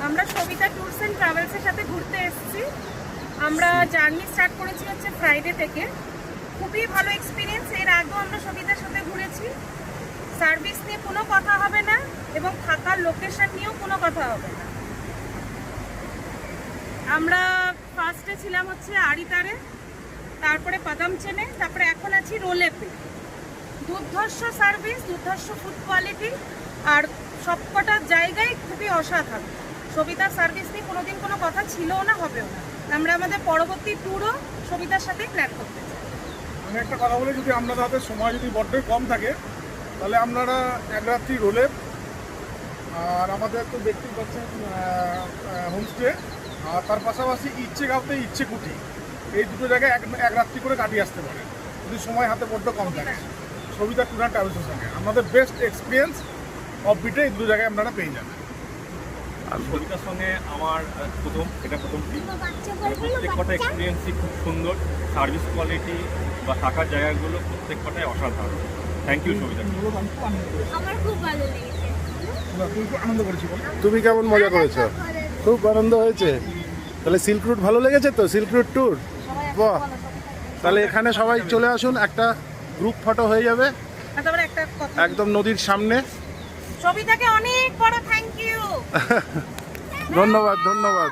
আমরা Sabita tours and ট্রাভেলসের সাথে ঘুরতে এসেছি। আমরা জার্নি স্টার্ট করেছি হচ্ছে ফ্রাইডে থেকে। খুবই ভালো এক্সপিরিয়েন্স। এর আগেও আমরা সবিতার সাথে ঘুরেছি। সার্ভিস নিয়ে কোনো কথা হবে না এবং থাকার লোকেশন নিয়েও কোনো কথা হবে না। আমরা ফার্স্টে ছিলাম হচ্ছে আড়িতারে, তারপরে পাদামচেনে, তারপরে এখন আছি রোলেপে। দুর্ধর্ষ সার্ভিস, দুর্ধর্ষ ফুড কোয়ালিটি, আর সবকটা জায়গায় খুবই অসাধারণ। সবিতার সার্ভিস নিয়ে কোনোদিন কোনো কথা ছিলও না, হবেও না। আমরা আমাদের পরবর্তী ট্যুরও সবিতার সাথেই প্ল্যান করতে চাই। আমি একটা কথা বলি, যদি আপনাদের হাতে সময় যদি বড্ডই কম থাকে তাহলে আপনারা এক রাত্রি রোলেপ, আর আমাদের তো দেখতেই পাচ্ছেন হোমস্টে, আর তার পাশাপাশি ইচ্ছে গাঁওতে ইচ্ছে কুটি, এই দুটো জায়গায় এক রাত্রি করে কাটিয়ে আসতে পারে যদি সময় হাতে বড্ড কম থাকে। সবিতা ট্যুর অ্যান্ড ট্রাভেলসের সঙ্গে আমাদের বেস্ট এক্সপিরিয়েন্স অফ বিটে এই দুটো জায়গায় আপনারা পেয়ে যাবেন। আর সবিতার সঙ্গে আমার প্রথম ট্রিপ। প্রত্যেক কটা এক্সপিরিয়েন্সই খুব সুন্দর। সার্ভিস কোয়ালিটি বা থাকার জায়গাগুলো প্রত্যেক কটাই অসাধারণ। Thank you Sabita. আমার খুব ভালো লেগেছে। খুব আনন্দ করেছি। তুমি কেমন মজা করেছো? খুব আনন্দ হয়েছে। তাহলে সিল্ক রুট ভালো লেগেছে তো? সিল্ক রুট ট্যুর, বাহ। তাহলে এখানে সবাই চলে আসুন, একটা গ্রুপ ফটো হয়ে যাবে তারপরে একটা কথা, একদম নদীর সামনে। সবিতাকে অনেক বড় থ্যাংক ইউ। ধন্যবাদ, ধন্যবাদ।